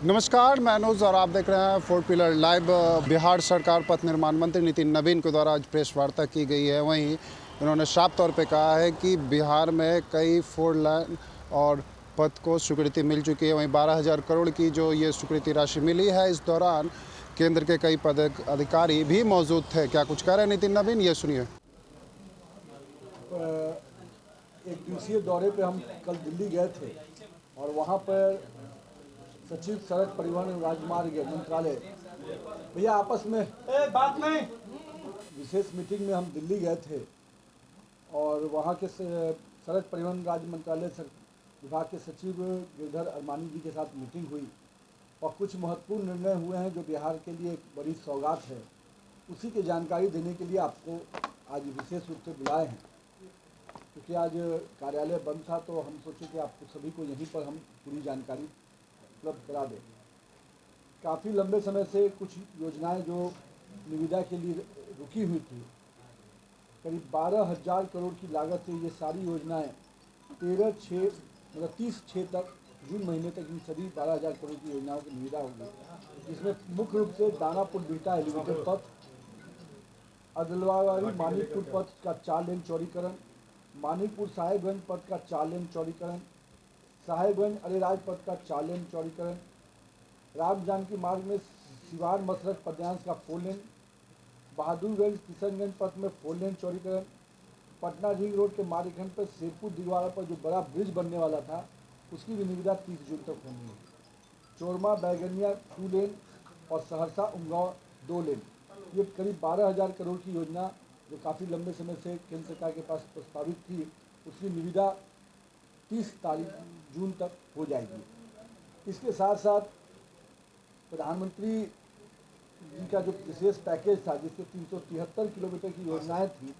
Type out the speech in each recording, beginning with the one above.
नमस्कार, मैं अनुज और आप देख रहे हैं फोर पिलर लाइव। बिहार सरकार पथ निर्माण मंत्री नितिन नवीन के द्वारा आज प्रेस वार्ता की गई है। वहीं उन्होंने साफ तौर पे कहा है कि बिहार में कई 4 लाइन और पथ को स्वीकृति मिल चुकी है। वहीं 12,000 करोड़ की जो ये स्वीकृति राशि मिली है, इस दौरान केंद्र के कई पदाधिकारी भी मौजूद थे। क्या कुछ कह रहे हैं नितिन नवीन, ये सुनिए। एक दिवसीय दौरे पे हम कल दिल्ली गए थे और वहाँ पर सचिव सड़क परिवहन एवं राजमार्ग मंत्रालय भैया आपस में बात नहीं विशेष मीटिंग में हम दिल्ली गए थे और वहाँ के सड़क परिवहन राज्य मंत्रालय विभाग के सचिव गिरधर अरमानी जी के साथ मीटिंग हुई और कुछ महत्वपूर्ण निर्णय हुए हैं जो बिहार के लिए एक बड़ी सौगात है। उसी की जानकारी देने के लिए आपको आज विशेष रूप से बुलाए हैं, क्योंकि आज कार्यालय बंद था तो हम सोचे कि आपको सभी को यहीं पर हम पूरी जानकारी उपलब्ध करा दें। काफ़ी लंबे समय से कुछ योजनाएं जो निविदा के लिए रुकी हुई थी, करीब 12,000 करोड़ की लागत से ये सारी योजनाएं 30/6 तक जून महीने तक इन सभी 12,000 करोड़ की योजनाओं की निविदा होगी, जिसमें मुख्य रूप से दानापुर बिहटा एलिवेटेड पथ, अदलवाड़ी मानिकपुर पथ का 4 लेन चौड़ीकरण, मानिकपुर साहेबगंज पथ का 4 लेन चौड़ीकरण, साहेबगंज अरेराज पथ का 4 लेन चौड़ीकरण, राम जानकी मार्ग में सिवान मसरख पद्यांश का 4 लेन, बहादुरगंज किशनगंज पथ में 4 लेन चौड़ीकरण, पटना रिंग रोड के मार्गखंड पर शेरपुर दिगवाड़ा पर जो बड़ा ब्रिज बनने वाला था उसकी भी निविदा 30 जून तक होनी है। चोरमा बैगनिया 2 लेन और सहरसा उमगांव 2 लेन, ये करीब 12,000 करोड़ की योजना जो काफ़ी लंबे समय से केंद्र सरकार के पास प्रस्तावित थी, उसकी निविदा 30 जून तक हो जाएगी। इसके साथ साथ प्रधानमंत्री जी का जो विशेष पैकेज था, जिससे 373 किलोमीटर की योजनाएं थी,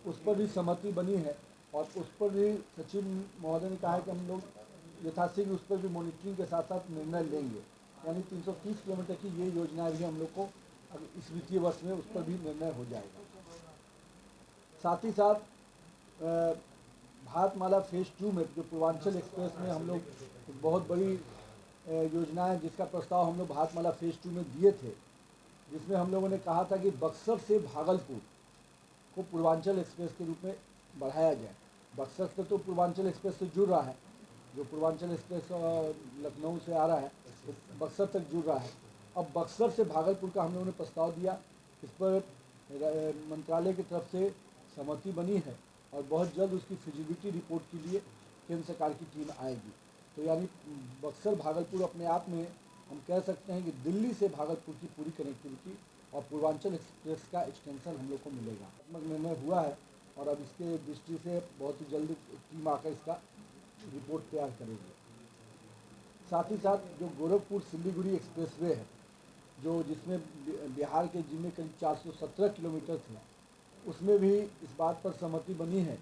उस पर भी सहमति बनी है और उस पर भी सचिव महोदय ने कहा है कि हम लोग यथाशीघ्र उस पर भी मॉनिटरिंग के साथ साथ निर्णय लेंगे। यानी 330 किलोमीटर की ये योजनाएं भी हम लोग को इस वित्तीय वर्ष में उस पर भी निर्णय हो जाएगा। साथ ही साथ भारतमाला फेज़ 2 में जो पूर्वांचल एक्सप्रेस में हम लोग बहुत बड़ी योजना है, जिसका प्रस्ताव हम लोग भारतमाला फेज़ 2 में दिए थे, जिसमें हम लोगों ने कहा था कि बक्सर से भागलपुर को पूर्वांचल एक्सप्रेस के रूप में बढ़ाया जाए। बक्सर से तो पूर्वांचल एक्सप्रेस से जुड़ रहा है, जो पूर्वांचल एक्सप्रेस लखनऊ से आ रहा है तो बक्सर तक जुड़ रहा है। अब बक्सर से भागलपुर का हम लोगों ने प्रस्ताव दिया, इस पर मंत्रालय की तरफ से सहमति बनी है और बहुत जल्द उसकी फिजिबिलिटी रिपोर्ट के लिए केंद्र सरकार की टीम आएगी। तो यानी बक्सर भागलपुर अपने आप में हम कह सकते हैं कि दिल्ली से भागलपुर की पूरी कनेक्टिविटी और पूर्वांचल एक्सप्रेस का एक्सटेंशन हम लोग को मिलेगा। निर्णय हुआ है और अब इसके दृष्टि से बहुत ही जल्द टीम आकर इसका रिपोर्ट तैयार करेगी। साथ ही साथ जो गोरखपुर सिलीगुड़ी एक्सप्रेसवे है, जो जिसमें बिहार के जिम्मे करीब 417 किलोमीटर थे, उसमें भी इस बात पर सहमति बनी है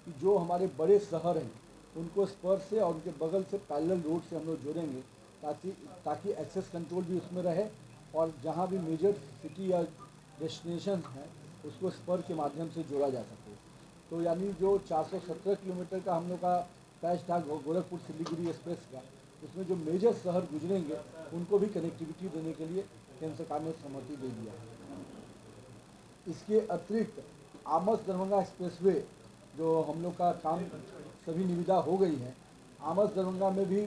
कि जो हमारे बड़े शहर हैं उनको स्पर से और उनके बगल से पैरेलल रोड से हम लोग जोड़ेंगे, ताकि एक्सेस कंट्रोल भी उसमें रहे और जहाँ भी मेजर सिटी या डेस्टिनेशन हैं उसको स्पर के माध्यम से जोड़ा जा सके। तो यानी जो 417 किलोमीटर का हम लोग का पैच था गोरखपुर सिलीगुड़ी एक्सप्रेस का, उसमें जो मेजर शहर गुजरेंगे उनको भी कनेक्टिविटी देने के लिए केंद्र सरकार ने सहमति दे दिया है। इसके अतिरिक्त आमस दरभंगा एक्सप्रेसवे जो हम लोग का काम सभी निविदा हो गई है, आमस दरभंगा में भी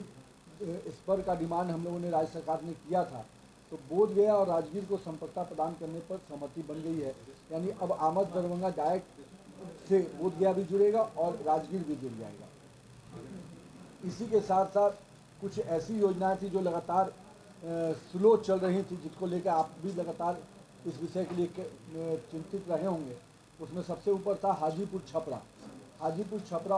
स्पर का डिमांड हम लोगों ने राज्य सरकार ने किया था, तो बोधगया और राजगीर को संपर्कता प्रदान करने पर सहमति बन गई है। यानी अब आमस दरभंगा डायरेक्ट से बोधगया भी जुड़ेगा और राजगीर भी जुड़ जाएगा। इसी के साथ साथ कुछ ऐसी योजनाएं थी जो लगातार स्लो चल रही थी, जिसको लेकर आप भी लगातार इस विषय के लिए चिंतित रहे होंगे। उसमें सबसे ऊपर था हाजीपुर छपरा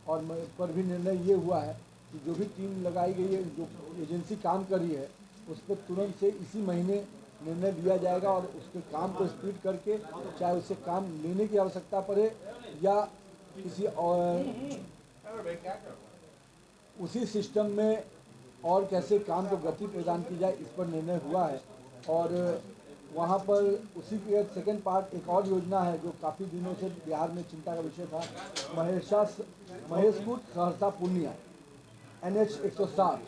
और पर भी निर्णय ये हुआ है कि जो भी टीम लगाई गई है, जो एजेंसी काम कर रही है, उस पर तुरंत से इसी महीने निर्णय लिया जाएगा और उसके काम को स्पीड करके, चाहे उससे काम लेने की आवश्यकता पड़े या किसी और उसी सिस्टम में और कैसे काम को गति प्रदान की जाए, इस पर निर्णय हुआ है। और वहाँ पर उसी के सेकंड पार्ट एक और योजना है जो काफ़ी दिनों से बिहार में चिंता का विषय था, महेशपुर सहरसा पूर्णिया NH 160,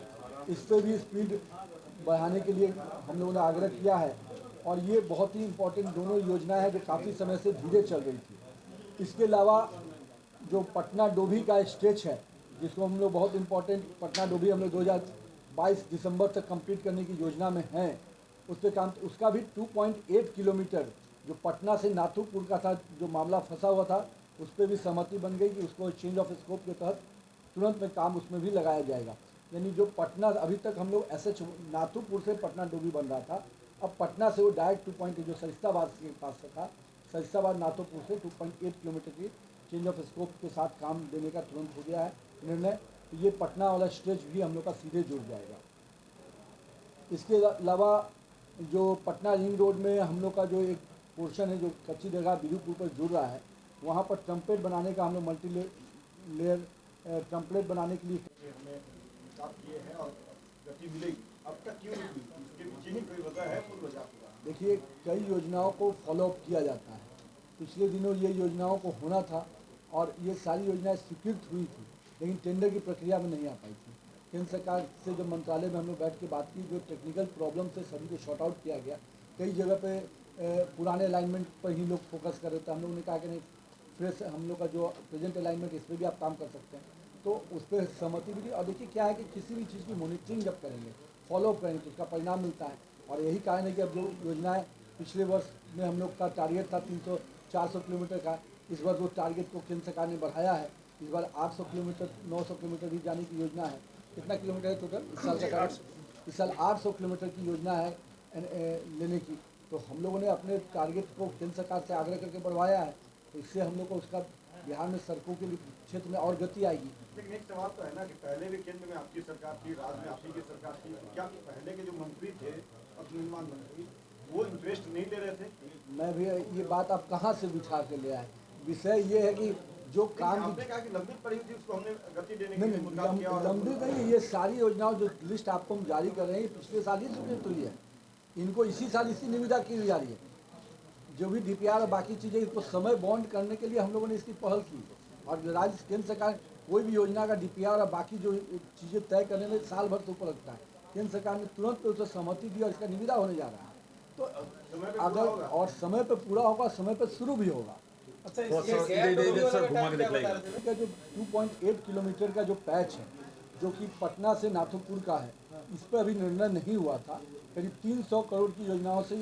इस पर भी स्पीड बढ़ाने के लिए हम लोगों ने आग्रह किया है। और ये बहुत ही इम्पोर्टेंट दोनों योजनाएं हैं जो काफ़ी समय से धीरे चल रही थी। इसके अलावा जो पटना डोभी का स्ट्रेच है, जिसको हम लोग बहुत इम्पोर्टेंट, पटना डोभी हम लोग 2022 दिसंबर तक कंप्लीट करने की योजना में हैं। उस पर काम, उसका भी 2.8 किलोमीटर जो पटना से नाथुपुर का था, जो मामला फंसा हुआ था, उस पर भी सहमति बन गई कि उसको चेंज ऑफ स्कोप के तहत तुरंत में काम उसमें भी लगाया जाएगा। यानी जो पटना अभी तक हम लोग SH नाथुपुर से पटना डोभी बन रहा था, अब पटना से वो डायरेक्ट 2.8 जो सरिस्ताबाद के पास से था, सरिस्ताबाद नाथुपुर से 2.8 किलोमीटर की चेंज ऑफ स्कोप के साथ काम देने का तुरंत हो गया है निर्णय। तो ये पटना वाला स्ट्रेच भी हम लोग का सीधे जुड़ जाएगा। इसके अलावा जो पटना रिंग रोड में हम लोग का जो एक पोर्शन है जो कच्ची जगह बिरुपुर पर जुड़ रहा है, वहाँ पर ट्रम्पेट बनाने का हम लोग मल्टी लेयर ट्रम्पलेट बनाने के लिए हमें प्राप्त किए हैं और गति मिलेगी। अब तक क्यों नहीं मिली? इसके पीछे की कोई वजह है? पूर्व वजह? देखिए, कई योजनाओं को फॉलोअप किया जाता है। पिछले दिनों ये योजनाओं को होना था और ये सारी योजनाएं स्वीकृत हुई थी, लेकिन टेंडर की प्रक्रिया में नहीं आ पाई थी। केंद्र सरकार से जब मंत्रालय में हम लोग बैठ के बात की, जो टेक्निकल प्रॉब्लम से सभी को शॉर्ट आउट किया गया। कई जगह पे पुराने अलाइनमेंट पर ही लोग फोकस कर रहे थे। हम लोगों ने कहा कि नहीं, फ्रेश हम लोग का जो प्रेजेंट अलाइनमेंट, इस पर भी आप काम कर सकते हैं, तो उस पर सहमति मिली। और देखिए क्या है कि किसी भी चीज़ की मॉनिटरिंग जब करेंगे, फॉलोअप करेंगे, तो उसका परिणाम मिलता है। और यही कारण है कि अब जो योजनाएं पिछले वर्ष में हम लोग का टारगेट था 400 किलोमीटर का, इस बार वो टारगेट को केंद्र सरकार ने बढ़ाया है। इस बार 800 किलोमीटर 900 किलोमीटर भी जाने की योजना है। कितना किलोमीटर है टोटल इस साल का? इस साल 800 किलोमीटर की योजना है लेने की। तो हम लोगों ने अपने टारगेट को केंद्र सरकार से आग्रह करके बढ़वाया है। तो इससे हम लोग को उसका बिहार में सड़कों के क्षेत्र में और गति आएगी। लेकिन एक सवाल तो है ना कि पहले भी केंद्र में आपकी सरकार थी, राज्य में आपकी की सरकार थी, क्या पहले के जो मंत्री थे, पथ निर्माण मंत्री, वो इंटरेस्ट नहीं ले रहे थे? मैं भी ये बात आप कहाँ से बिछा के ले आए? विषय ये है कि जो काम आपने कहा कि लंबित पड़ी थी, उसको हमने गति देने के लिए मुद्दा किया। नहीं, लंबित नहीं, ये सारी योजनाओं जो लिस्ट आपको हम जारी कर रहे हैं, पिछले साल ही स्वीकृत हुई है। इनको इसी साल इसी निविदा की जा रही है। जो भी DPR और बाकी चीज़ें, इसको समय बॉन्ड करने के लिए हम लोगों ने इसकी पहल की। और राज्य केंद्र सरकार कोई भी योजना का DPR और बाकी जो चीज़ें तय करने में साल भर से ऊपर लगता है। केंद्र सरकार ने तुरंत उसे सहमति दी और इसका निविदा होने जा रहा है। तो अगर और समय पर पूरा होगा, समय पर शुरू भी होगा। अच्छा, जो 2.8 किलोमीटर का जो पैच है, जो कि पटना से नाथुपुर का है, इस पर अभी निर्णय नहीं हुआ था। करीब 300 करोड़ की योजनाओं से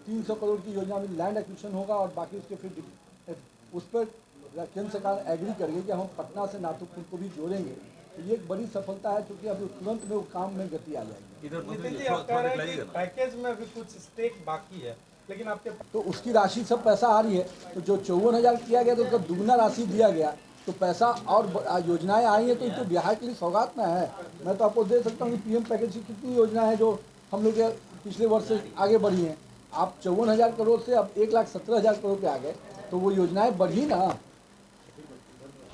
300 करोड़ की योजना में लैंड एक्विजिशन होगा और बाकी उसके फिर उस पर केंद्र सरकार एग्री कर गई कि हम पटना से नाथुपुर को भी जोड़ेंगे। तो ये एक बड़ी सफलता है, क्योंकि अभी तुरंत में वो काम में गति आ जाएगी। नितिन जी, आप कह रहे हैं कि पैकेज में अभी कुछ स्टेक बाकी है, लेकिन आपके तो उसकी राशि सब पैसा आ रही है। तो जो 54,000 किया गया तो उसका दुगना राशि दिया गया, तो पैसा और योजनाएं आई हैं, तो ये तो बिहार के लिए सौगात में है। मैं तो आपको दे सकता हूँ कि PM पैकेज की कितनी योजना है जो हम लोग पिछले वर्ष से आगे बढ़ी हैं। आप 54,000 करोड़ से अब 1,17,000 करोड़ पे आ गए, तो वो योजनाएं बढ़ी ना।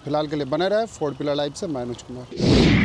फिलहाल के लिए बने रहे फोर्ट पिलर लाइव से मैं अनुज कुमार।